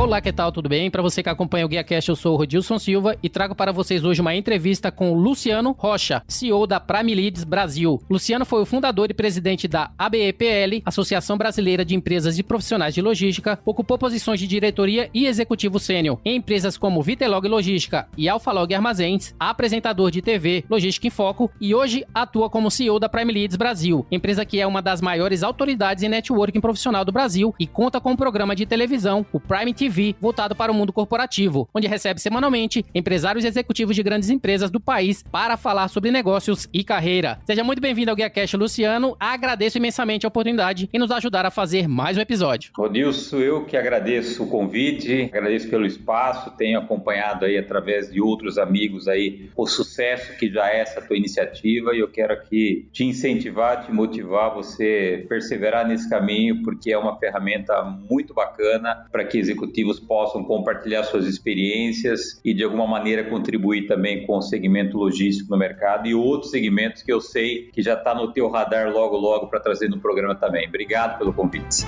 Olá, que tal? Tudo bem? Para você que acompanha o GuiaCast, eu sou o Rodilson Silva e trago para vocês hoje uma entrevista com o Luciano Rocha, CEO da Prime Leads Brasil. Luciano foi o fundador e presidente da ABEPL, Associação Brasileira de Empresas e Profissionais de Logística, ocupou posições de diretoria e executivo sênior em empresas como Vitelog Logística e Alfalog Armazéns, apresentador de TV Logística em Foco e hoje atua como CEO da Prime Leads Brasil, empresa que é uma das maiores autoridades em networking profissional do Brasil e conta com um programa de televisão, o Prime TV, voltado para o mundo corporativo, onde recebe semanalmente empresários e executivos de grandes empresas do país para falar sobre negócios e carreira. Seja muito bem-vindo ao GuiaCast, Luciano. Agradeço imensamente a oportunidade em nos ajudar a fazer mais um episódio. Rodilson, eu que agradeço o convite, agradeço pelo espaço, tenho acompanhado aí através de outros amigos aí o sucesso que já é essa tua iniciativa e eu quero aqui te incentivar, te motivar você perseverar nesse caminho porque é uma ferramenta muito bacana para que executivos possam compartilhar suas experiências e de alguma maneira contribuir também com o segmento logístico no mercado e outros segmentos que eu sei que já está no teu radar logo para trazer no programa também. Obrigado pelo convite.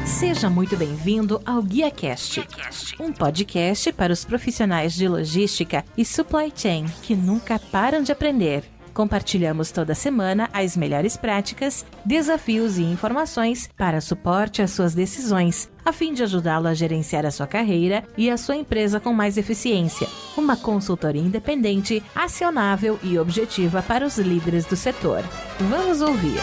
Seja muito bem-vindo ao GuiaCast, um podcast para os profissionais de logística e supply chain que nunca param de aprender. Compartilhamos toda semana as melhores práticas, desafios e informações para suporte às suas decisões, a fim de ajudá-lo a gerenciar a sua carreira e a sua empresa com mais eficiência. Uma consultoria independente, acionável e objetiva para os líderes do setor. Vamos ouvir!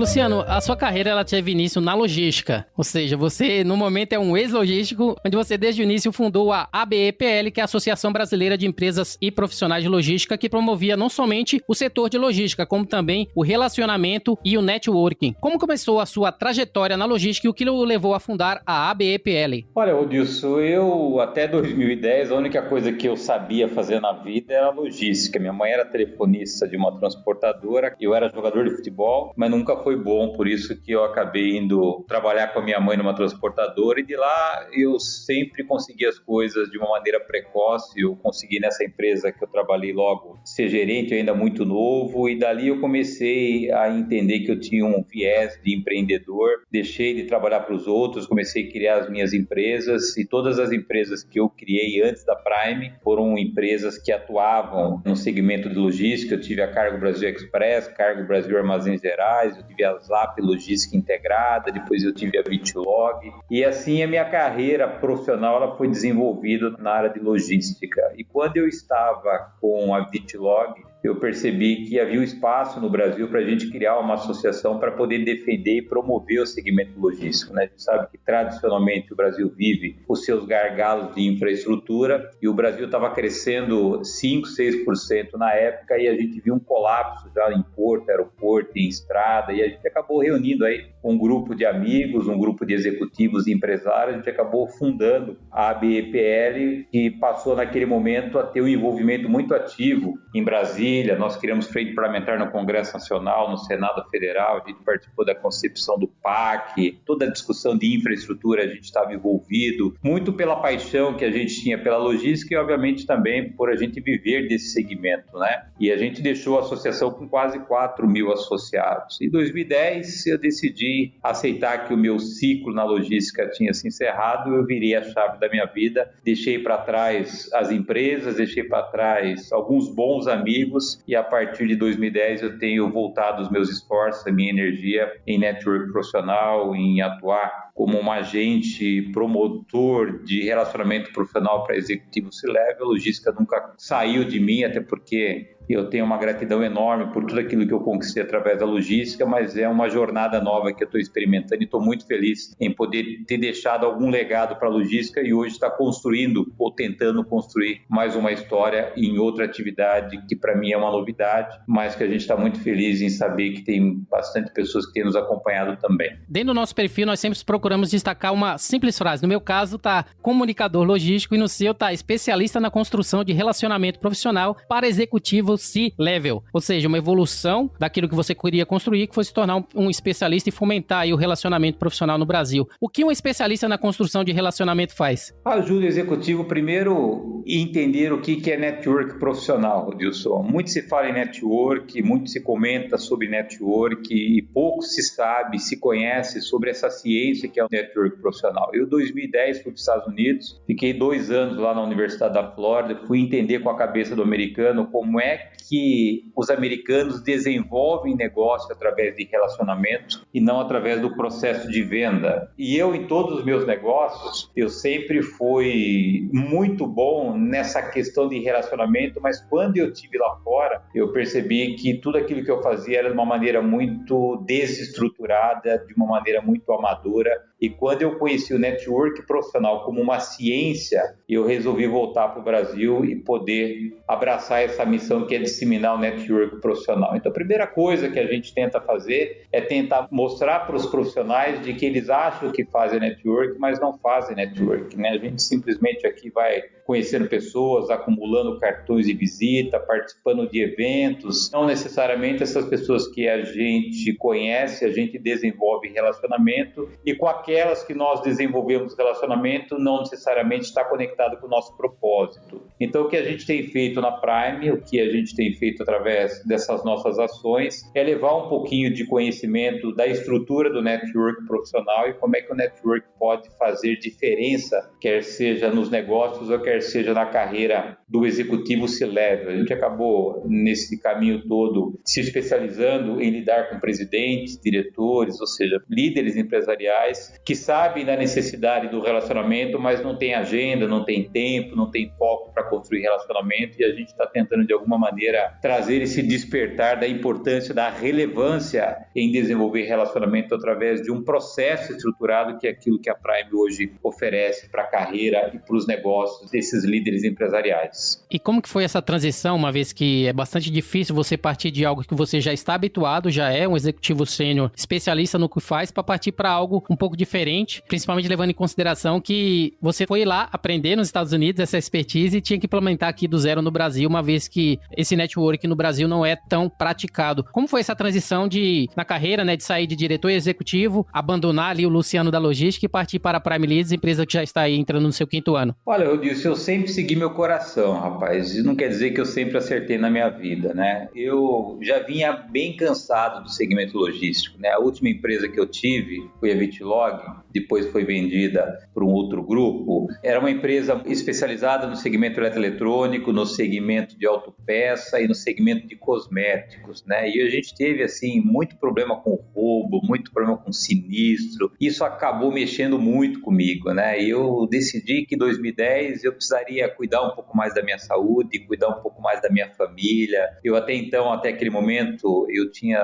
Luciano, a sua carreira ela teve início na logística, ou seja, você no momento é um ex-logístico, onde você desde o início fundou a ABEPL, que é a Associação Brasileira de Empresas e Profissionais de Logística, que promovia não somente o setor de logística, como também o relacionamento e o networking. Como começou a sua trajetória na logística e o que o levou a fundar a ABEPL? Olha, Rodilson, eu até 2010, a única coisa que eu sabia fazer na vida era logística. Minha mãe era telefonista de uma transportadora, eu era jogador de futebol, mas nunca foi bom, por isso que eu acabei indo trabalhar com a minha mãe numa transportadora e de lá eu sempre consegui as coisas de uma maneira precoce. Eu consegui nessa empresa que eu trabalhei logo ser gerente ainda muito novo e dali eu comecei a entender que eu tinha um viés de empreendedor, deixei de trabalhar para os outros, comecei a criar as minhas empresas e todas as empresas que eu criei antes da Prime foram empresas que atuavam no segmento de logística. Eu tive a Cargo Brasil Express, Cargo Brasil Armazéns Gerais, eu tive a ZAP Logística Integrada, depois eu tive a Vitelog e assim a minha carreira profissional ela foi desenvolvida na área de logística. E quando eu estava com a Vitelog, eu percebi que havia um espaço no Brasil para a gente criar uma associação para poder defender e promover o segmento logístico, né? A gente sabe que tradicionalmente o Brasil vive os seus gargalos de infraestrutura e o Brasil estava crescendo 5%, 6% na época e a gente viu um colapso já em porto, aeroporto, em estrada e a gente acabou reunindo aí um grupo de amigos, um grupo de executivos e empresários. A gente acabou fundando a ABEPL, que passou naquele momento a ter um envolvimento muito ativo em Brasília. Nós criamos frente parlamentar no Congresso Nacional, no Senado Federal, a gente participou da concepção do PAC, toda a discussão de infraestrutura a gente estava envolvido, muito pela paixão que a gente tinha pela logística e obviamente também por a gente viver desse segmento, né? E a gente deixou a associação com quase 4 mil associados. Em 2010 eu decidi aceitar que o meu ciclo na logística tinha se encerrado, eu virei a chave da minha vida, deixei para trás as empresas, deixei para trás alguns bons amigos e a partir de 2010 eu tenho voltado os meus esforços, a minha energia em network profissional, em atuar como um agente promotor de relacionamento profissional para executivo C-level. A logística nunca saiu de mim, até porque eu tenho uma gratidão enorme por tudo aquilo que eu conquistei através da logística, mas é uma jornada nova que eu estou experimentando e estou muito feliz em poder ter deixado algum legado para a logística e hoje estar construindo ou tentando construir mais uma história em outra atividade que para mim é uma novidade, mas que a gente está muito feliz em saber que tem bastante pessoas que têm nos acompanhado também. Dentro do nosso perfil, nós sempre procuramos destacar uma simples frase. No meu caso, tá comunicador logístico e no seu tá especialista na construção de relacionamento profissional para executivos C-Level, ou seja, uma evolução daquilo que você queria construir, que foi se tornar um especialista e fomentar aí o relacionamento profissional no Brasil. O que um especialista na construção de relacionamento faz? Ajuda o executivo, primeiro, a entender o que é network profissional, Rodilson. Muito se fala em network, muito se comenta sobre network e pouco se sabe, se conhece sobre essa ciência que é o network profissional. Eu, em 2010, fui para os Estados Unidos, fiquei 2 anos lá na Universidade da Flórida, fui entender com a cabeça do americano como é que os americanos desenvolvem negócio através de relacionamento e não através do processo de venda. E eu, em todos os meus negócios, eu sempre fui muito bom nessa questão de relacionamento, mas quando eu estive lá fora, eu percebi que tudo aquilo que eu fazia era de uma maneira muito desestruturada, de uma maneira muito amadora. E quando eu conheci o network profissional como uma ciência, eu resolvi voltar para o Brasil e poder abraçar essa missão que é disseminar o network profissional. Então, a primeira coisa que a gente tenta fazer é tentar mostrar para os profissionais de que eles acham que fazem network, mas não fazem network, né? A gente simplesmente aqui vai conhecendo pessoas, acumulando cartões de visita, participando de eventos. Não necessariamente essas pessoas que a gente conhece, a gente desenvolve relacionamento, e com aquelas que nós desenvolvemos relacionamento, não necessariamente está conectado com o nosso propósito. Então, o que a gente tem feito na Prime, o que a gente tem feito através dessas nossas ações, é levar um pouquinho de conhecimento da estrutura do network profissional e como é que o network pode fazer diferença, quer seja nos negócios ou quer seja na carreira do executivo C-Level. A gente acabou, nesse caminho todo, se especializando em lidar com presidentes, diretores, ou seja, líderes empresariais que sabem da necessidade do relacionamento, mas não tem agenda, não tem tempo, não tem foco para construir relacionamento, e a gente está tentando, de alguma maneira, trazer esse despertar da importância, da relevância em desenvolver relacionamento através de um processo estruturado, que é aquilo que a Prime hoje oferece para a carreira e para os negócios desses líderes empresariais. E como que foi essa transição, uma vez que é bastante difícil você partir de algo que você já está habituado, já é um executivo sênior especialista no que faz, para partir para algo um pouco diferente, principalmente levando em consideração que você foi lá aprender nos Estados Unidos essa expertise e tinha que implementar aqui do zero no Brasil, uma vez que esse network no Brasil não é tão praticado. Como foi essa transição na carreira, né, de sair de diretor executivo, abandonar ali o Luciano da logística e partir para a Prime Leads, empresa que já está aí entrando no seu 5º ano? Olha, eu disse, eu sempre segui meu coração, rapaz. Isso não quer dizer que eu sempre acertei na minha vida, né? Eu já vinha bem cansado do segmento logístico, né? A última empresa que eu tive foi a Vitlog, depois foi vendida por um outro grupo. Era uma empresa especializada no segmento eletroeletrônico, no segmento de autopeça e no segmento de cosméticos, né? E a gente teve, assim, muito problema com roubo, muito problema com sinistro. Isso acabou mexendo muito comigo, né? E eu decidi que em 2010 eu precisaria cuidar um pouco mais da minha saúde, cuidar um pouco mais da minha família. Eu até então, até aquele momento, eu tinha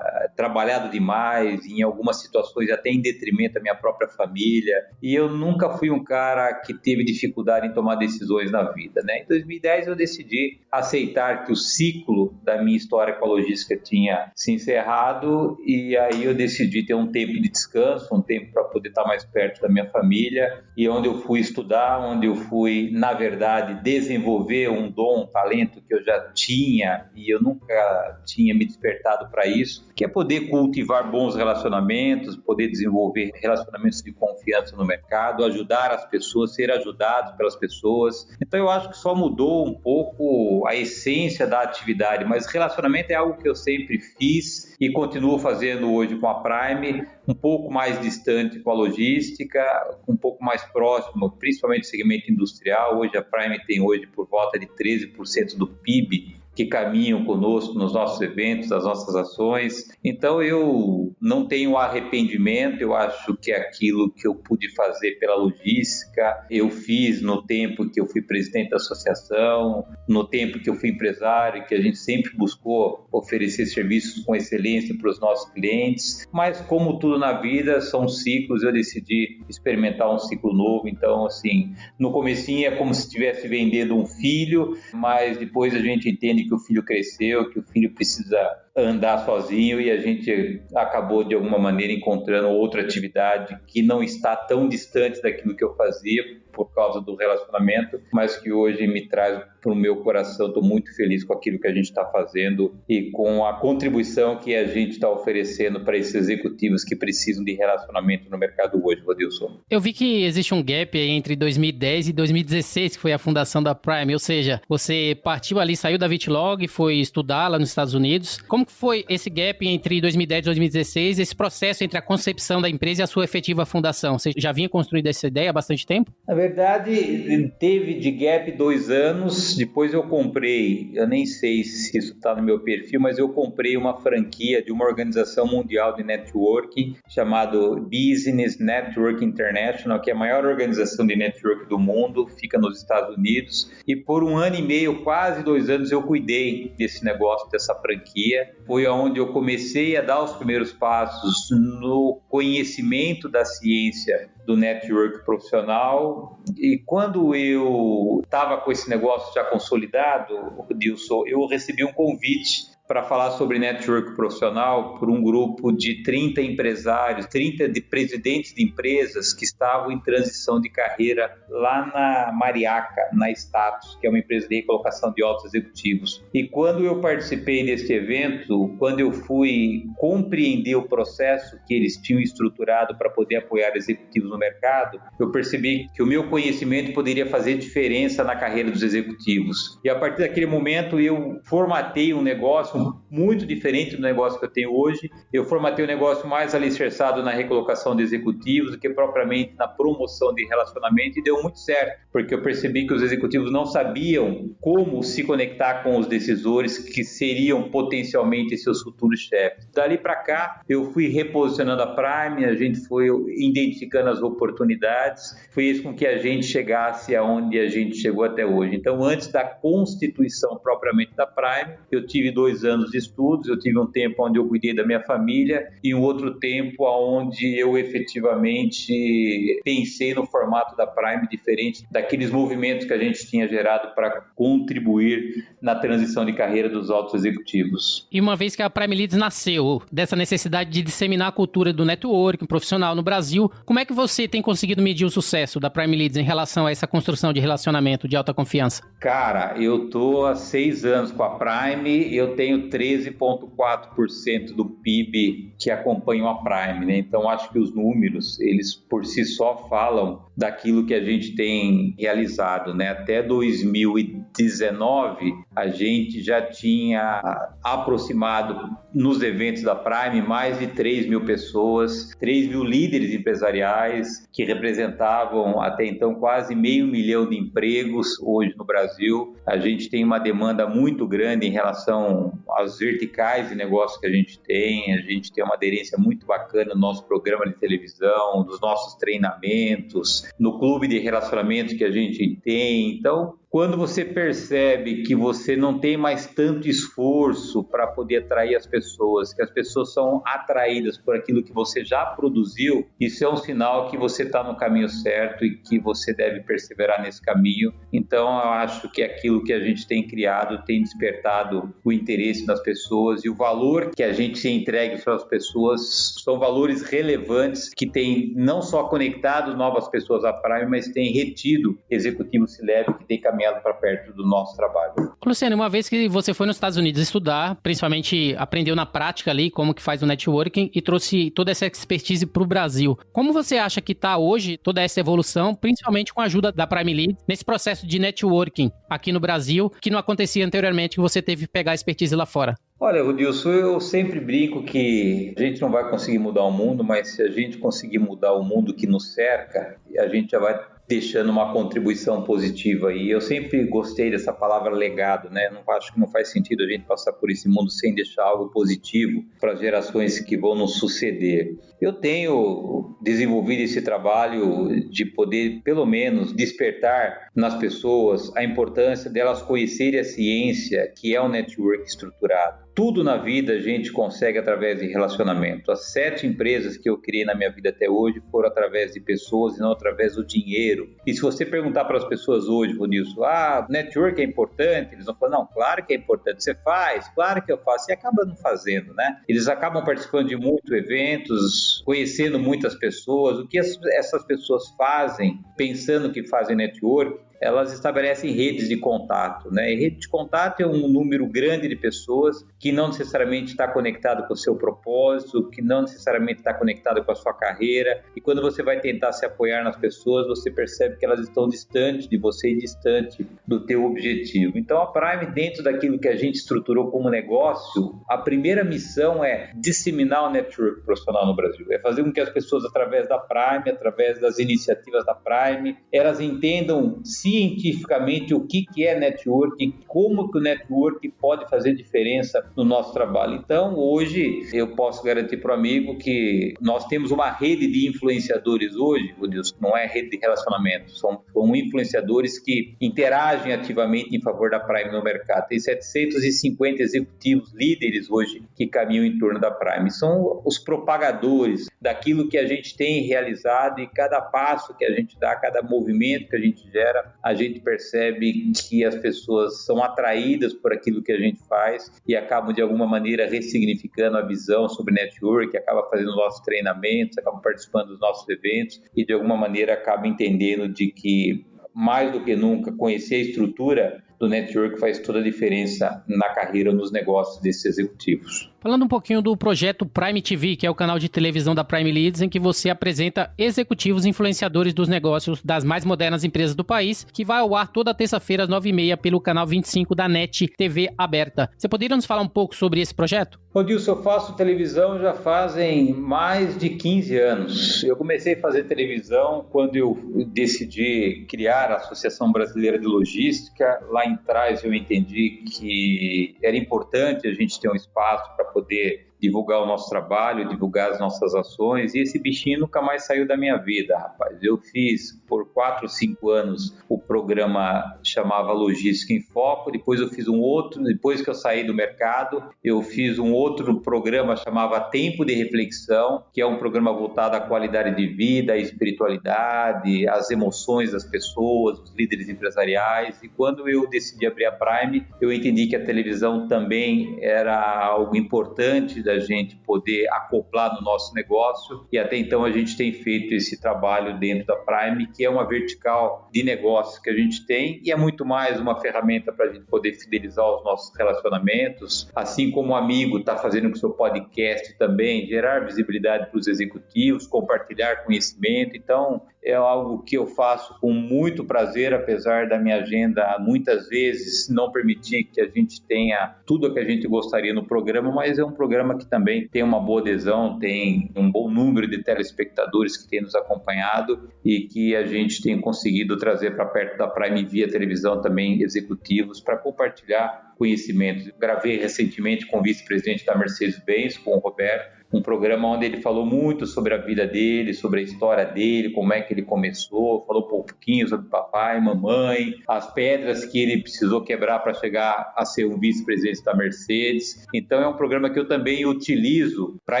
trabalhado demais, em algumas situações até em detrimento da minha própria família, e eu nunca fui um cara que teve dificuldade em tomar decisões na vida, né? Em 2010 eu decidi aceitar que o ciclo da minha história com a logística tinha se encerrado, e aí eu decidi ter um tempo de descanso, um tempo para poder estar mais perto da minha família, e onde eu fui estudar, onde eu fui, na verdade, desenvolver um dom, um talento que eu já tinha, e eu nunca tinha me despertado para isso, que é poder cultivar bons relacionamentos, poder desenvolver relacionamentos de confiança no mercado, ajudar as pessoas, ser ajudado pelas pessoas. Então eu acho que só mudou um pouco a essência da atividade, mas relacionamento é algo que eu sempre fiz e continuo fazendo hoje com a Prime, um pouco mais distante com a logística, um pouco mais próximo, principalmente no segmento industrial. Hoje a Prime tem hoje por volta de 13% do PIB que caminham conosco nos nossos eventos, nas nossas ações. Então eu não tenho arrependimento, eu acho que aquilo que eu pude fazer pela logística, eu fiz no tempo que eu fui presidente da associação, no tempo que eu fui empresário, que a gente sempre buscou oferecer serviços com excelência para os nossos clientes, mas como tudo na vida, são ciclos, eu decidi experimentar um ciclo novo. Então, assim, no comecinho é como se estivesse vendendo um filho, mas depois a gente entende que o filho cresceu, que o filho precisa andar sozinho e a gente acabou de alguma maneira encontrando outra atividade que não está tão distante daquilo que eu fazia por causa do relacionamento, mas que hoje me traz para o meu coração. Estou muito feliz com aquilo que a gente está fazendo e com a contribuição que a gente está oferecendo para esses executivos que precisam de relacionamento no mercado hoje, Rodilson. Eu vi que existe um gap aí entre 2010 e 2016, que foi a fundação da Prime, ou seja, você partiu ali, saiu da Vitlog e foi estudar lá nos Estados Unidos. Como que foi esse gap entre 2010 e 2016, esse processo entre a concepção da empresa e a sua efetiva fundação? Você já vinha construindo essa ideia há bastante tempo? Na verdade, teve de gap 2 anos, depois eu comprei, eu nem sei se isso está no meu perfil, mas eu comprei uma franquia de uma organização mundial de networking chamado Business Network International, que é a maior organização de network do mundo, fica nos Estados Unidos, e por 1 ano e meio, quase 2 anos, eu cuidei desse negócio, dessa franquia. Foi onde eu comecei a dar os primeiros passos no conhecimento da ciência do network profissional, e quando eu estava com esse negócio já consolidado, Dilson, eu recebi um convite para falar sobre network profissional por um grupo de 30 empresários, 30 de presidentes de empresas que estavam em transição de carreira lá na Mariaca, na Status, que é uma empresa de recolocação de altos executivos. E quando eu participei deste evento, quando eu fui compreender o processo que eles tinham estruturado para poder apoiar executivos no mercado, eu percebi que o meu conhecimento poderia fazer diferença na carreira dos executivos. E a partir daquele momento eu formatei um negócio muito diferente do negócio que eu tenho hoje. Eu formatei um negócio mais alicerçado na recolocação de executivos do que propriamente na promoção de relacionamento, e deu muito certo, porque eu percebi que os executivos não sabiam como se conectar com os decisores que seriam potencialmente seus futuros chefes. Dali para cá, eu fui reposicionando a Prime, a gente foi identificando as oportunidades, fez com que a gente chegasse aonde a gente chegou até hoje. Então, antes da constituição propriamente da Prime, eu tive 2 anos de estudos, eu tive um tempo onde eu cuidei da minha família e um outro tempo onde eu efetivamente pensei no formato da Prime diferente daqueles movimentos que a gente tinha gerado para contribuir na transição de carreira dos altos executivos. E uma vez que a Prime Leads nasceu dessa necessidade de disseminar a cultura do networking profissional no Brasil, como é que você tem conseguido medir o sucesso da Prime Leads em relação a essa construção de relacionamento de alta confiança? Cara, eu tô há 6 anos com a Prime e eu tenho 13,4% do PIB que acompanham a Prime, né? Então, acho que os números, eles por si só falam daquilo que a gente tem realizado, né? Até 2019, a gente já tinha aproximado nos eventos da Prime mais de 3 mil pessoas, 3 mil líderes empresariais que representavam até então quase 500 mil de empregos hoje no Brasil. A gente tem uma demanda muito grande em relação às verticais de negócio que a gente tem uma aderência muito bacana no nosso programa de televisão, nos nossos treinamentos, no clube de relacionamento que a gente tem. Então, quando você percebe que você não tem mais tanto esforço para poder atrair as pessoas, que as pessoas são atraídas por aquilo que você já produziu, isso é um sinal que você está no caminho certo e que você deve perseverar nesse caminho. Então, eu acho que aquilo que a gente tem criado tem despertado o interesse das pessoas, e o valor que a gente entrega para as pessoas são valores relevantes que têm não só conectado novas pessoas à Prime, mas têm retido executivos C-Level que têm caminhado para perto do nosso trabalho. Luciano, uma vez que você foi nos Estados Unidos estudar, principalmente aprendeu na prática ali como que faz o networking e trouxe toda essa expertise para o Brasil, como você acha que está hoje toda essa evolução, principalmente com a ajuda da Prime Leads, nesse processo de networking aqui no Brasil, que não acontecia anteriormente, que você teve que pegar a expertise lá fora? Olha, Rodilson, eu sempre brinco que a gente não vai conseguir mudar o mundo, mas se a gente conseguir mudar o mundo que nos cerca, a gente já vai deixando uma contribuição positiva. E eu sempre gostei dessa palavra legado, né? Não acho que não faz sentido a gente passar por esse mundo sem deixar algo positivo para as gerações que vão nos suceder. Eu tenho desenvolvido esse trabalho de poder, pelo menos, despertar nas pessoas a importância delas conhecerem a ciência, que é o network estruturado. Tudo na vida a gente consegue através de relacionamento. As 7 empresas que eu criei na minha vida até hoje foram através de pessoas e não através do dinheiro. E se você perguntar para as pessoas hoje, Ronilson, network é importante? Eles vão falar, não, claro que é importante. Você faz? Claro que eu faço. E acaba não fazendo, né? Eles acabam participando de muitos eventos, conhecendo muitas pessoas. O que essas pessoas fazem, pensando que fazem network, elas estabelecem redes de contato, né? E rede de contato é um número grande de pessoas que não necessariamente está conectado com o seu propósito, que não necessariamente está conectado com a sua carreira. E quando você vai tentar se apoiar nas pessoas, você percebe que elas estão distantes de você e distante do teu objetivo. Então, a Prime, dentro daquilo que a gente estruturou como negócio, a primeira missão é disseminar o network profissional no Brasil. É fazer com que as pessoas, através da Prime, através das iniciativas da Prime, elas entendam cientificamente o que é network, como que o network pode fazer diferença no nosso trabalho. Então, hoje, eu posso garantir para o amigo que nós temos uma rede de influenciadores hoje, Deus, não é rede de relacionamento, são influenciadores que interagem ativamente em favor da Prime no mercado. Tem 750 executivos líderes hoje que caminham em torno da Prime. São os propagadores daquilo que a gente tem realizado e cada passo que a gente dá, cada movimento que a gente gera, a gente percebe que as pessoas são atraídas por aquilo que a gente faz e acabam, de alguma maneira, ressignificando a visão sobre network, acabam fazendo nossos treinamentos, acabam participando dos nossos eventos e, de alguma maneira, acabam entendendo de que, mais do que nunca, conhecer a estrutura do network faz toda a diferença na carreira, nos negócios desses executivos. Falando um pouquinho do projeto Prime TV, que é o canal de televisão da Prime Leads, em que você apresenta executivos influenciadores dos negócios das mais modernas empresas do país, que vai ao ar toda terça-feira às 9h30 pelo canal 25 da NET TV aberta. Você poderia nos falar um pouco sobre esse projeto? Rodilson, eu faço televisão já fazem mais de 15 anos. Eu comecei a fazer televisão quando eu decidi criar a Associação Brasileira de Logística. Lá em trás eu entendi que era importante a gente ter um espaço para poder divulgar o nosso trabalho, divulgar as nossas ações, e esse bichinho nunca mais saiu da minha vida, rapaz. Eu fiz por 4 ou 5 anos o programa chamava Logística em Foco, depois eu fiz um outro, depois que eu saí do mercado, eu fiz um outro programa chamava Tempo de Reflexão, que é um programa voltado à qualidade de vida, à espiritualidade, às emoções das pessoas, os líderes empresariais, e quando eu decidi abrir a Prime, eu entendi que a televisão também era algo importante da gente poder acoplar no nosso negócio, e até então a gente tem feito esse trabalho dentro da Prime, que é uma vertical de negócios que a gente tem, e é muito mais uma ferramenta para a gente poder fidelizar os nossos relacionamentos, assim como o amigo está fazendo com o seu podcast também, gerar visibilidade para os executivos, compartilhar conhecimento. Então é algo que eu faço com muito prazer, apesar da minha agenda muitas vezes não permitir que a gente tenha tudo o que a gente gostaria no programa, mas é um programa que também tem uma boa adesão, tem um bom número de telespectadores que tem nos acompanhado e que a gente tem conseguido trazer para perto da Prime via televisão também executivos para compartilhar conhecimentos. Gravei recentemente com o vice-presidente da Mercedes-Benz, com o Roberto, um programa onde ele falou muito sobre a vida dele, sobre a história dele, como é que ele começou, falou um pouquinho sobre papai, mamãe, as pedras que ele precisou quebrar para chegar a ser o vice-presidente da Mercedes. Então é um programa que eu também utilizo para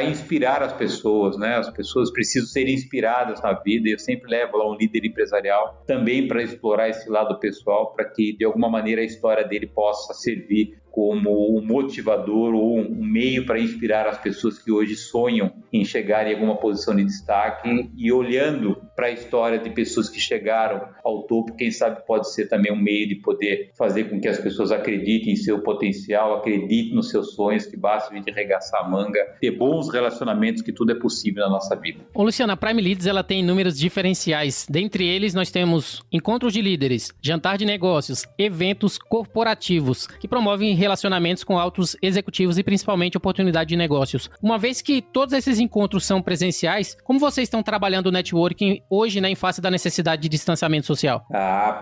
inspirar as pessoas, né? As pessoas precisam ser inspiradas na vida e eu sempre levo lá um líder empresarial também para explorar esse lado pessoal, para que de alguma maneira a história dele possa servir como um motivador ou um meio para inspirar as pessoas que hoje sonham em chegar em alguma posição de destaque, e olhando para a história de pessoas que chegaram ao topo, quem sabe pode ser também um meio de poder fazer com que as pessoas acreditem em seu potencial, acreditem nos seus sonhos, que basta a gente arregaçar a manga, ter bons relacionamentos, que tudo é possível na nossa vida. Ô Luciano, a Prime Leads ela tem inúmeros diferenciais. Dentre eles nós temos encontros de líderes, jantar de negócios, eventos corporativos que promovem relacionamentos com altos executivos e principalmente oportunidade de negócios. Uma vez que todos esses encontros são presenciais, como vocês estão trabalhando o networking hoje, em face da necessidade de distanciamento social?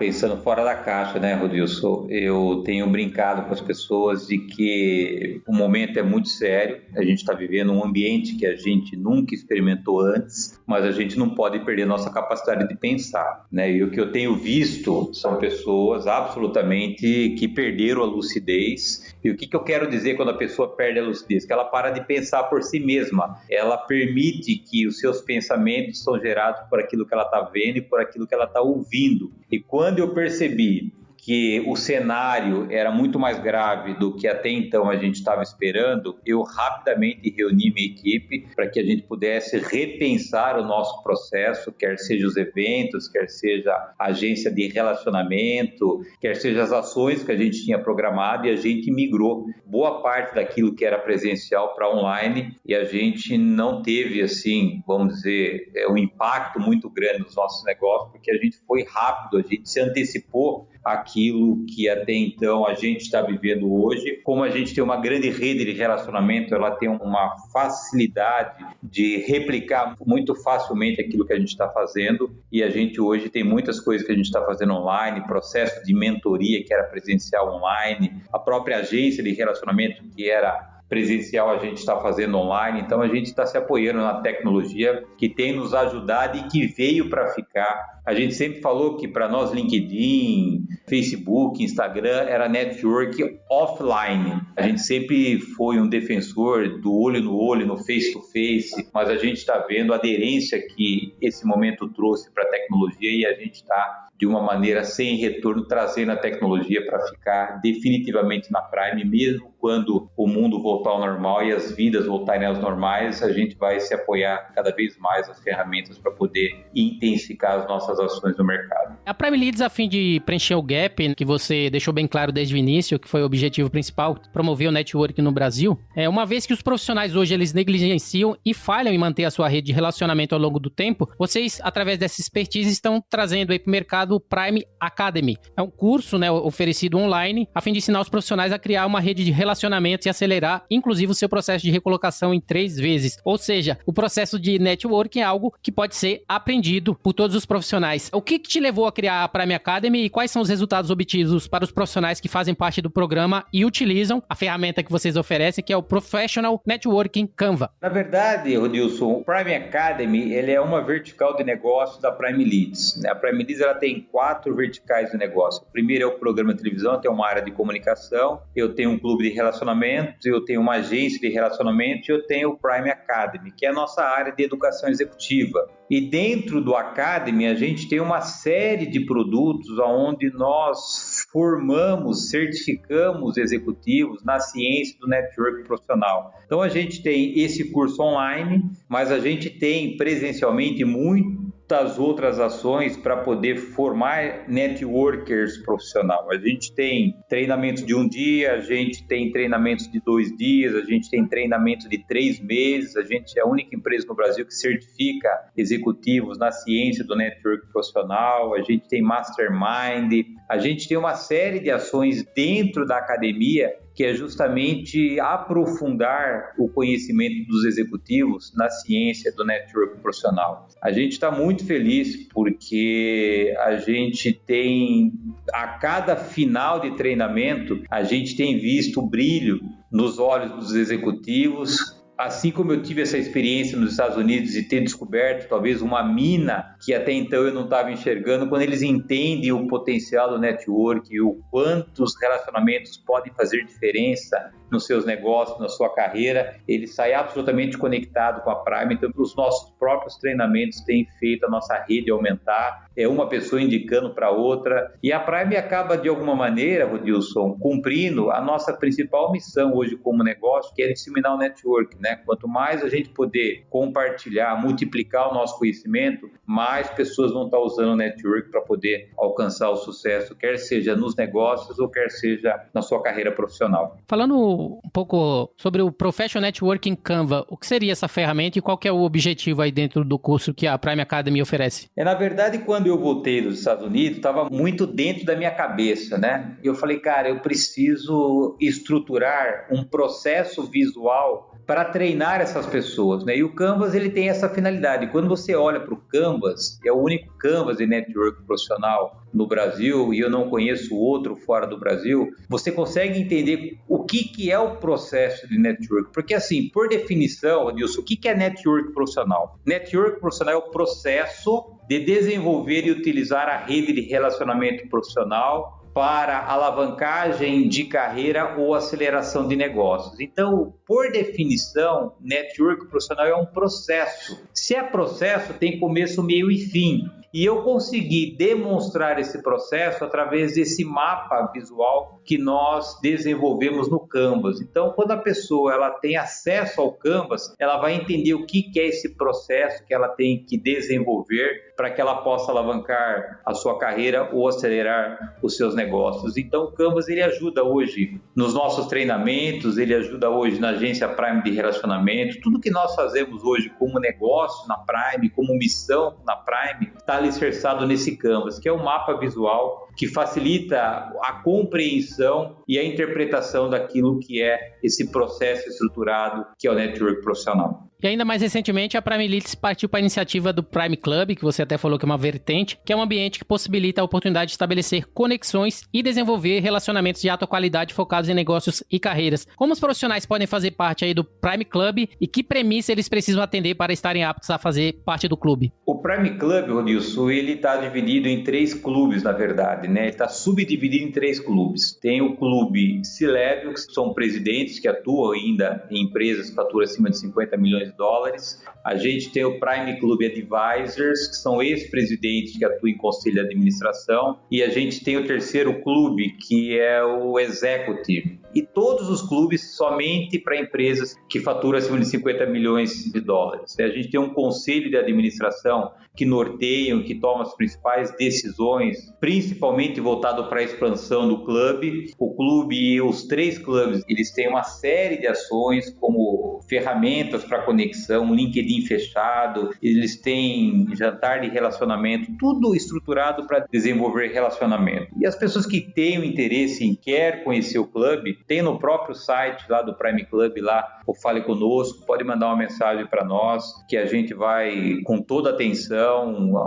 Pensando fora da caixa, né, Rodilson? Eu tenho brincado com as pessoas de que o momento é muito sério, a gente está vivendo um ambiente que a gente nunca experimentou antes, mas a gente não pode perder nossa capacidade de pensar, né? E o que eu tenho visto são pessoas absolutamente que perderam a lucidez, lucidez. E o que eu quero dizer quando a pessoa perde a lucidez? Que ela para de pensar por si mesma. Ela permite que os seus pensamentos são gerados por aquilo que ela está vendo e por aquilo que ela está ouvindo. E quando eu percebi que o cenário era muito mais grave do que até então a gente estava esperando, eu rapidamente reuni minha equipe para que a gente pudesse repensar o nosso processo, quer seja os eventos, quer seja a agência de relacionamento, quer seja as ações que a gente tinha programado, e a gente migrou boa parte daquilo que era presencial para online, e a gente não teve, assim, vamos dizer, um impacto muito grande nos nossos negócios, porque a gente foi rápido, a gente se antecipou aquilo que até então a gente está vivendo hoje. Como a gente tem uma grande rede de relacionamento, ela tem uma facilidade de replicar muito facilmente aquilo que a gente está fazendo, e a gente hoje tem muitas coisas que a gente está fazendo online, processo de mentoria que era presencial online, a própria agência de relacionamento que era presencial a gente está fazendo online. Então a gente está se apoiando na tecnologia que tem nos ajudado e que veio para ficar. A gente sempre falou que para nós LinkedIn, Facebook, Instagram era network offline. A gente sempre foi um defensor do olho no olho, no face to face, mas a gente está vendo a aderência que esse momento trouxe para a tecnologia, e a gente está de uma maneira sem retorno trazendo a tecnologia para ficar definitivamente na Prime. Mesmo quando o mundo voltar ao normal e as vidas voltarem aos normais, a gente vai se apoiar cada vez mais nas ferramentas para poder intensificar as nossas ações no mercado. A Prime Leads, a fim de preencher o gap, que você deixou bem claro desde o início, que foi o objetivo principal, promover o network no Brasil, uma vez que os profissionais hoje eles negligenciam e falham em manter a sua rede de relacionamento ao longo do tempo, vocês, através dessa expertise, estão trazendo aí para o mercado o Prime Academy. É um curso, oferecido online, a fim de ensinar os profissionais a criar uma rede de relacionamentos e acelerar, inclusive, o seu processo de recolocação em 3 vezes. Ou seja, o processo de networking é algo que pode ser aprendido por todos os profissionais. O que te levou a criar a Prime Academy e quais são os resultados obtidos para os profissionais que fazem parte do programa e utilizam a ferramenta que vocês oferecem, que é o Professional Networking Canva? Na verdade, Rodilson, o Prime Academy ele é uma vertical de negócio da Prime Leads. A Prime Leads ela tem 4 verticais de negócio. O primeiro é o programa de televisão, eu tenho uma área de comunicação, eu tenho um clube de relacionamento, eu tenho uma agência de relacionamento e eu tenho o Prime Academy, que é a nossa área de educação executiva. E dentro do Academy a gente tem uma série de produtos onde nós formamos, certificamos executivos na ciência do network profissional. Então a gente tem esse curso online, mas a gente tem presencialmente muitas outras ações para poder formar networkers profissional. A gente tem treinamentos de 1 dia, a gente tem treinamentos de 2 dias, a gente tem treinamento de 3 meses, a gente é a única empresa no Brasil que certifica executivos na ciência do network profissional, a gente tem mastermind, a gente tem uma série de ações dentro da academia que é justamente aprofundar o conhecimento dos executivos na ciência do network profissional. A gente está muito feliz porque a gente tem, a cada final de treinamento, a gente tem visto o brilho nos olhos dos executivos. Assim como eu tive essa experiência nos Estados Unidos e ter descoberto talvez uma mina que até então eu não estava enxergando, quando eles entendem o potencial do network e o quanto os relacionamentos podem fazer diferença nos seus negócios, na sua carreira, ele sai absolutamente conectado com a Prime. Então, os nossos próprios treinamentos têm feito a nossa rede aumentar, é uma pessoa indicando para outra, e a Prime acaba, de alguma maneira, Rodilson, cumprindo a nossa principal missão hoje como negócio, que é disseminar o network, Quanto mais a gente poder compartilhar, multiplicar o nosso conhecimento, mais pessoas vão estar usando o network para poder alcançar o sucesso, quer seja nos negócios ou quer seja na sua carreira profissional. Falando um pouco sobre o Professional Networking Canva, o que seria essa ferramenta e qual que é o objetivo aí dentro do curso que a Prime Academy oferece? Na verdade, quando eu voltei dos Estados Unidos, estava muito dentro da minha cabeça, E eu falei, cara, eu preciso estruturar um processo visual para treinar essas pessoas, E o Canvas, ele tem essa finalidade. Quando você olha para o Canvas, é o único Canvas de network profissional no Brasil, e eu não conheço outro fora do Brasil, você consegue entender o que é o processo de network. Porque, assim, por definição, Adilson, o que é network profissional? Network profissional é o processo de desenvolver e utilizar a rede de relacionamento profissional para alavancagem de carreira ou aceleração de negócios. Então, por definição, network profissional é um processo. Se é processo, tem começo, meio e fim. E eu consegui demonstrar esse processo através desse mapa visual que nós desenvolvemos no Canvas. Então, quando a pessoa ela tem acesso ao Canvas, ela vai entender o que é esse processo que ela tem que desenvolver para que ela possa alavancar a sua carreira ou acelerar os seus negócios. Então, o Canvas ele ajuda hoje nos nossos treinamentos, ele ajuda hoje na agência Prime de relacionamento. Tudo que nós fazemos hoje como negócio na Prime, como missão na Prime, está alicerçado nesse Canvas, que é um mapa visual que facilita a compreensão e a interpretação daquilo que é esse processo estruturado que é o network profissional. E ainda mais recentemente, a Prime Leads partiu para a iniciativa do Prime Club, que você até falou que é uma vertente, que é um ambiente que possibilita a oportunidade de estabelecer conexões e desenvolver relacionamentos de alta qualidade focados em negócios e carreiras. Como os profissionais podem fazer parte aí do Prime Club e que premissa eles precisam atender para estarem aptos a fazer parte do clube? O Prime Club, Rodilson, ele está dividido em 3 clubes, na verdade, né? Ele está subdividido em 3 clubes. Tem o clube C-Level, que são presidentes que atuam ainda em empresas que faturam acima de 50 milhões de dólares. A gente tem o Prime Club Advisors, que são ex-presidentes que atuam em conselho de administração. E a gente tem o terceiro clube, que é o Executive. E todos os clubes somente para empresas que faturam acima de 50 milhões de dólares. A gente tem um conselho de administração que norteiam, que tomam as principais decisões, principalmente voltado para a expansão do clube. O clube e os 3 clubes, eles têm uma série de ações como ferramentas para conexão, LinkedIn fechado, eles têm jantar de relacionamento, tudo estruturado para desenvolver relacionamento. E as pessoas que têm o interesse em quer conhecer o clube, tem no próprio site lá do Prime Club, lá o Fale Conosco, pode mandar uma mensagem para nós, que a gente vai com toda atenção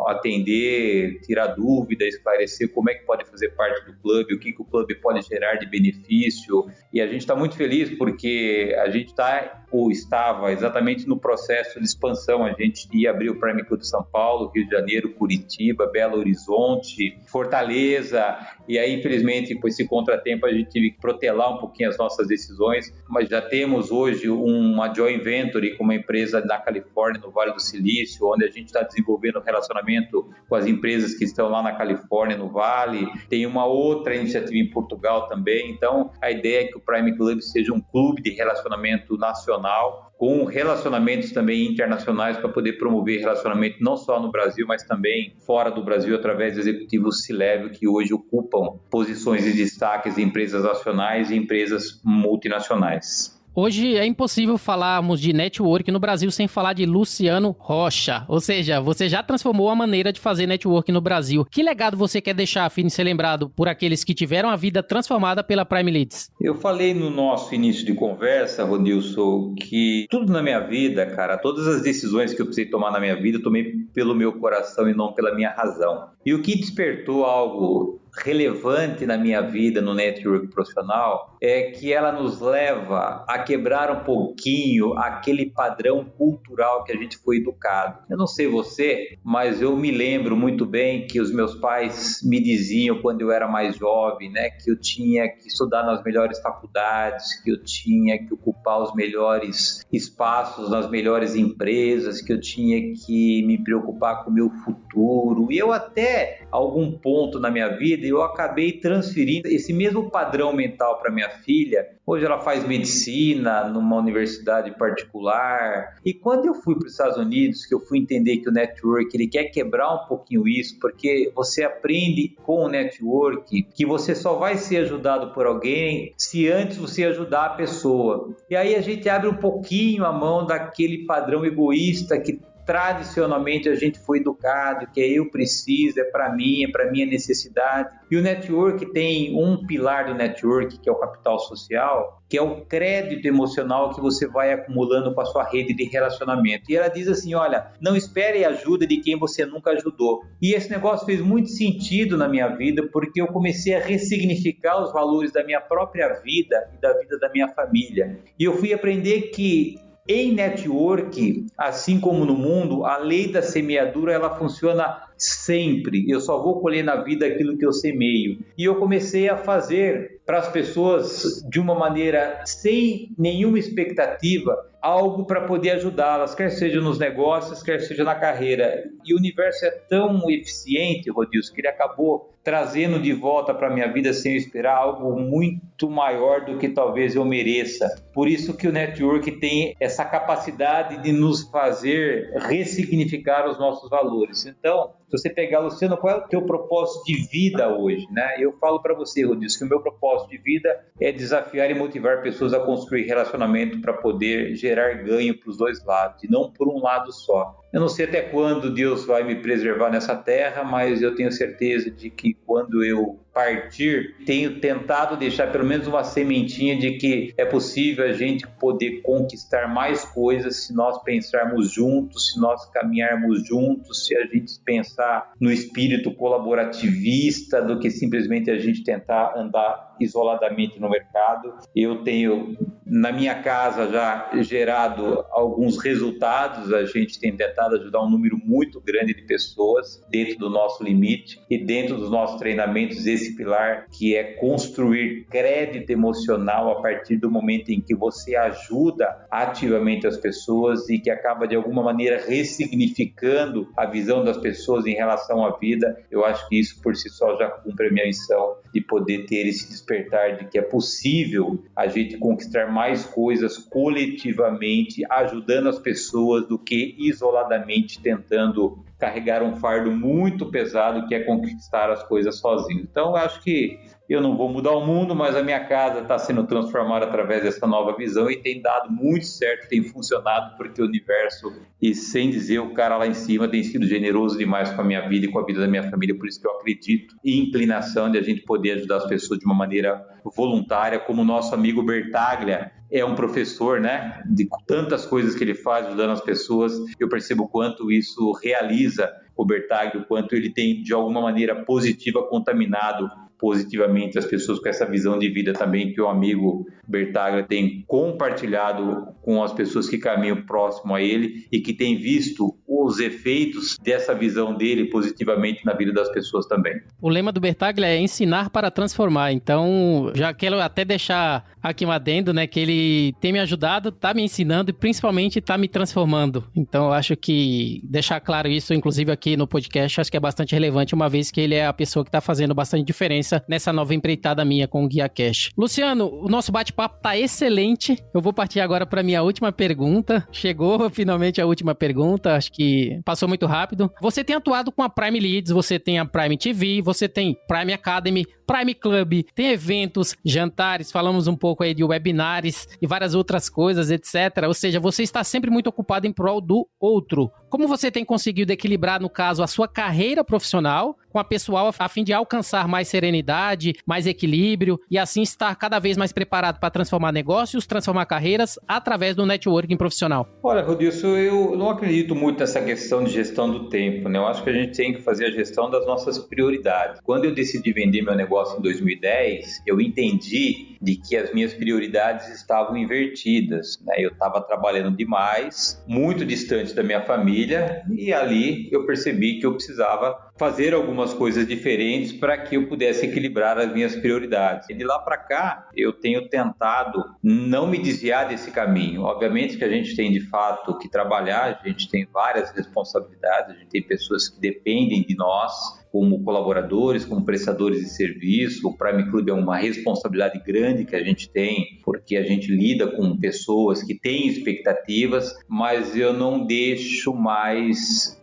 atender, tirar dúvida, esclarecer como é que pode fazer parte do clube, o que o clube pode gerar de benefício. E a gente está muito feliz porque a gente estava exatamente no processo de expansão. A gente ia abrir o Prime Club de São Paulo, Rio de Janeiro, Curitiba, Belo Horizonte, Fortaleza, e aí infelizmente com esse contratempo a gente teve que protelar um pouquinho as nossas decisões, mas já temos hoje uma joint venture com uma empresa na Califórnia, no Vale do Silício, onde a gente está desenvolvendo um relacionamento com as empresas que estão lá na Califórnia, no Vale. Tem uma outra iniciativa em Portugal também. Então a ideia é que o Prime Club seja um clube de relacionamento nacional, com relacionamentos também internacionais para poder promover relacionamento não só no Brasil, mas também fora do Brasil, através de executivos C-Level que hoje ocupam posições de destaque em empresas nacionais e empresas multinacionais. Hoje é impossível falarmos de network no Brasil sem falar de Luciano Rocha. Ou seja, você já transformou a maneira de fazer network no Brasil. Que legado você quer deixar a fim de ser lembrado por aqueles que tiveram a vida transformada pela Prime Leads? Eu falei no nosso início de conversa, Rodilson, que tudo na minha vida, cara, todas as decisões que eu precisei tomar na minha vida, eu tomei pelo meu coração e não pela minha razão. E o que despertou algo relevante na minha vida no network profissional é que ela nos leva a quebrar um pouquinho aquele padrão cultural que a gente foi educado. Eu não sei você, mas eu me lembro muito bem que os meus pais me diziam quando eu era mais jovem, né, que eu tinha que estudar nas melhores faculdades, que eu tinha que ocupar os melhores espaços nas melhores empresas, que eu tinha que me preocupar com o meu futuro. E eu até algum ponto na minha vida eu acabei transferindo esse mesmo padrão mental para minha filha. Hoje ela faz medicina numa universidade particular. E quando eu fui para os Estados Unidos, que eu fui entender que o network ele quer quebrar um pouquinho isso, porque você aprende com o network que você só vai ser ajudado por alguém se antes você ajudar a pessoa. E aí a gente abre um pouquinho a mão daquele padrão egoísta que tradicionalmente a gente foi educado, que é eu preciso, é para minha necessidade. E o network tem um pilar do network, que é o capital social, que é o crédito emocional que você vai acumulando com a sua rede de relacionamento. E ela diz assim, olha, não espere ajuda de quem você nunca ajudou. E esse negócio fez muito sentido na minha vida, porque eu comecei a ressignificar os valores da minha própria vida e da vida da minha família. E eu fui aprender que em network, assim como no mundo, a lei da semeadura ela funciona sempre. Eu só vou colher na vida aquilo que eu semeio. E eu comecei a fazer para as pessoas de uma maneira sem nenhuma expectativa, algo para poder ajudá-las, quer seja nos negócios, quer seja na carreira. E o universo é tão eficiente, Rodilson, que ele acabou trazendo de volta para a minha vida sem eu esperar algo muito maior do que talvez eu mereça. Por isso que o network tem essa capacidade de nos fazer ressignificar os nossos valores. Então, se você pegar, Luciano, qual é o teu propósito de vida hoje, né? Eu falo para você, Rodilson, que o meu propósito de vida é desafiar e motivar pessoas a construir relacionamento para poder gerar ganho para os dois lados, e não por um lado só. Eu não sei até quando Deus vai me preservar nessa terra, mas eu tenho certeza de que quando eu partir, tenho tentado deixar pelo menos uma sementinha de que é possível a gente poder conquistar mais coisas se nós pensarmos juntos, se nós caminharmos juntos, se a gente pensar no espírito colaborativista do que simplesmente a gente tentar andar isoladamente no mercado. Eu tenho na minha casa já gerado alguns resultados, a gente tem tentado ajudar um número muito grande de pessoas dentro do nosso limite, e dentro dos nossos treinamentos esse pilar que é construir crédito emocional a partir do momento em que você ajuda ativamente as pessoas e que acaba de alguma maneira ressignificando a visão das pessoas em relação à vida. Eu acho que isso por si só já cumpre a minha missão de poder ter esse despertar de que é possível a gente conquistar mais coisas coletivamente, ajudando as pessoas, do que isoladamente tentando carregar um fardo muito pesado que é conquistar as coisas sozinho. Então, eu acho que eu não vou mudar o mundo, mas a minha casa está sendo transformada através dessa nova visão e tem dado muito certo, tem funcionado, porque o universo, e sem dizer, o cara lá em cima tem sido generoso demais com a minha vida e com a vida da minha família. Por isso que eu acredito em inclinação de a gente poder ajudar as pessoas de uma maneira voluntária, como o nosso amigo Bertaglia é um professor, né, de tantas coisas que ele faz ajudando as pessoas. Eu percebo o quanto isso realiza o Bertaglia, o quanto ele tem de alguma maneira positiva contaminado positivamente as pessoas com essa visão de vida também que o amigo Bertaglia tem compartilhado com as pessoas que caminham próximo a ele e que tem visto os efeitos dessa visão dele positivamente na vida das pessoas também. O lema do Bertaglia é ensinar para transformar. Então, já quero até deixar aqui um adendo, né, que ele tem me ajudado, está me ensinando e principalmente está me transformando. Então, eu acho que deixar claro isso, inclusive aqui no podcast, acho que é bastante relevante, uma vez que ele é a pessoa que está fazendo bastante diferença nessa nova empreitada minha com o Guia Cash. Luciano, o nosso bate-papo tá excelente. Eu vou partir agora para minha última pergunta. Chegou finalmente a última pergunta, acho que passou muito rápido. Você tem atuado com a Prime Leads, você tem a Prime TV, você tem Prime Academy, Prime Club, tem eventos, jantares, falamos um pouco aí de webinars e várias outras coisas, etc. Ou seja, você está sempre muito ocupado em prol do outro. Como você tem conseguido equilibrar, no caso, a sua carreira profissional com a pessoal a fim de alcançar mais serenidade, mais equilíbrio e assim estar cada vez mais preparado para transformar negócios, transformar carreiras através do networking profissional? Olha, Rodilson, eu não acredito muito nessa questão de gestão do tempo, né? Eu acho que a gente tem que fazer a gestão das nossas prioridades. Quando eu decidi vender meu negócio em 2010, eu entendi de que as minhas prioridades estavam invertidas, né? Eu estava trabalhando demais, muito distante da minha família, e ali eu percebi que eu precisava fazer algumas coisas diferentes para que eu pudesse equilibrar as minhas prioridades. E de lá para cá, eu tenho tentado não me desviar desse caminho. Obviamente que a gente tem, de fato, que trabalhar, a gente tem várias responsabilidades, a gente tem pessoas que dependem de nós, como colaboradores, como prestadores de serviço. O Prime Club é uma responsabilidade grande que a gente tem, porque a gente lida com pessoas que têm expectativas, mas eu não deixo mais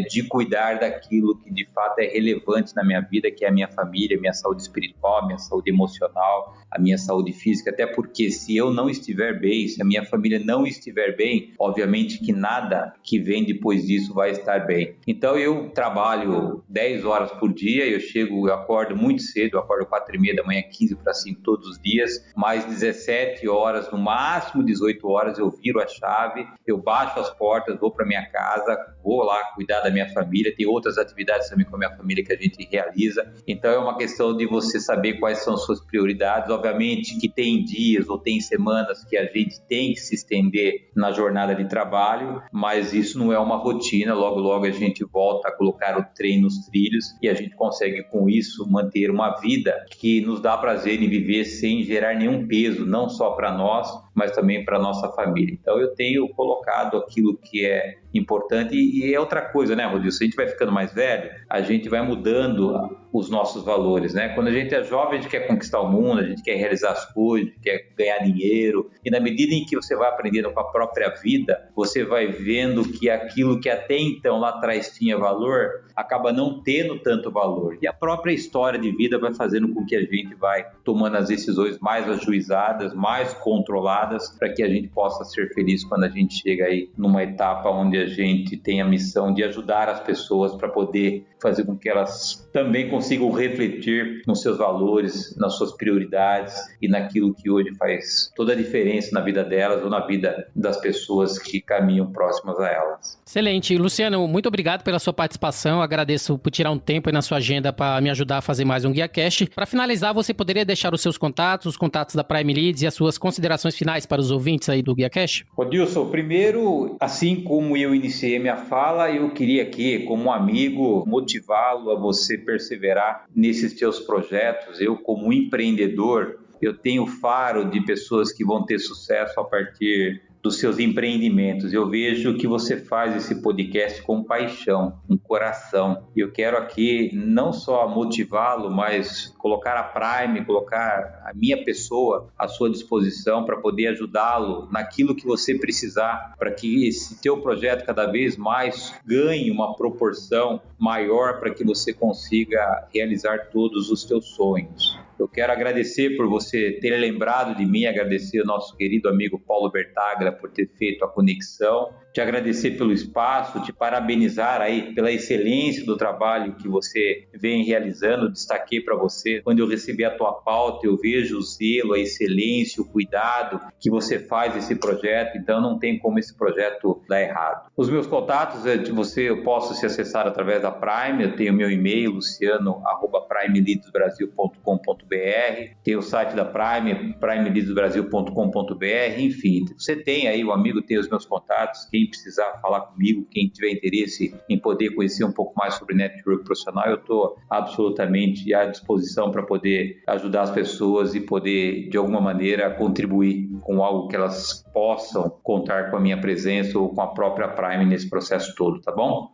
de cuidar daquilo que de fato é relevante na minha vida, que é a minha família, a minha saúde espiritual, a minha saúde emocional, a minha saúde física, até porque se eu não estiver bem, se a minha família não estiver bem, obviamente que nada que vem depois disso vai estar bem. Então eu trabalho 10 horas horas por dia. Eu acordo muito cedo, eu acordo 4h30 da manhã, 15 para 5 todos os dias, mais 17 horas, no máximo 18 horas, eu viro a chave, eu baixo as portas, vou para minha casa, vou lá cuidar da minha família, tem outras atividades também com a minha família que a gente realiza. Então é uma questão de você saber quais são as suas prioridades. Obviamente que tem dias ou tem semanas que a gente tem que se estender na jornada de trabalho, mas isso não é uma rotina. Logo, logo a gente volta a colocar o trem nos trilhos e a gente consegue com isso manter uma vida que nos dá prazer em viver sem gerar nenhum peso, não só para nós, mas também para nossa família. Então eu tenho colocado aquilo que é importante e é outra coisa, né, Rodrigo? Se a gente vai ficando mais velho, a gente vai mudando os nossos valores, né? Quando a gente é jovem, a gente quer conquistar o mundo, a gente quer realizar as coisas, a gente quer ganhar dinheiro, e na medida em que você vai aprendendo com a própria vida, você vai vendo que aquilo que até então lá atrás tinha valor, acaba não tendo tanto valor. E a própria história de vida vai fazendo com que a gente vai tomando as decisões mais ajuizadas, mais controladas, para que a gente possa ser feliz quando a gente chega aí numa etapa onde a gente tem a missão de ajudar as pessoas para poder fazer com que elas também consigam refletir nos seus valores, nas suas prioridades e naquilo que hoje faz toda a diferença na vida delas ou na vida das pessoas que caminham próximas a elas. Excelente. Luciano, muito obrigado pela sua participação. Agradeço por tirar um tempo aí na sua agenda para me ajudar a fazer mais um GuiaCast. Para finalizar, você poderia deixar os seus contatos, os contatos da Prime Leads e as suas considerações finais para os ouvintes aí do GuiaCast? Rodilson, primeiro, assim como eu iniciei minha fala, eu queria aqui, como um amigo, motivá-lo a você perseverar nesses seus projetos. Eu, como empreendedor, eu tenho faro de pessoas que vão ter sucesso a partir dos seus empreendimentos. Eu vejo que você faz esse podcast com paixão, com coração. E eu quero aqui não só motivá-lo, mas colocar a Prime, colocar a minha pessoa à sua disposição para poder ajudá-lo naquilo que você precisar, para que esse teu projeto cada vez mais ganhe uma proporção maior para que você consiga realizar todos os teus sonhos. Eu quero agradecer por você ter lembrado de mim, agradecer ao nosso querido amigo Paulo Bertaglia por ter feito a conexão, te agradecer pelo espaço, te parabenizar aí pela excelência do trabalho que você vem realizando. Destaquei para você, quando eu recebi a tua pauta, eu vejo o zelo, a excelência, o cuidado que você faz esse projeto, então não tem como esse projeto dar errado. Os meus contatos de você, eu posso se acessar através da Prime, eu tenho meu e-mail, luciano@primeleadsbrasil.com.br, tem o site da Prime, primeleadsbrasil.com.br, enfim, você tem aí, o amigo tem os meus contatos, quem precisar falar comigo, quem tiver interesse em poder conhecer um pouco mais sobre network profissional, eu estou absolutamente à disposição para poder ajudar as pessoas e poder, de alguma maneira, contribuir com algo que elas possam contar com a minha presença ou com a própria Prime nesse processo todo, tá bom?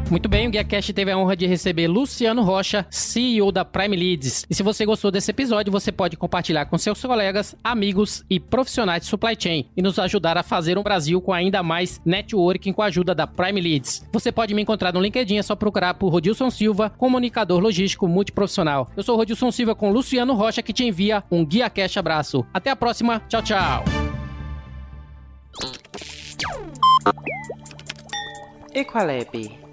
Muito bem, o GuiaCast teve a honra de receber Luciano Rocha, CEO da Prime Leads. E se você gostou desse episódio, você pode compartilhar com seus colegas, amigos e profissionais de supply chain e nos ajudar a fazer um Brasil com ainda mais networking com a ajuda da Prime Leads. Você pode me encontrar no LinkedIn, é só procurar por Rodilson Silva, comunicador logístico multiprofissional. Eu sou Rodilson Silva com Luciano Rocha, que te envia um GuiaCast abraço. Até a próxima, tchau, tchau! Equalab.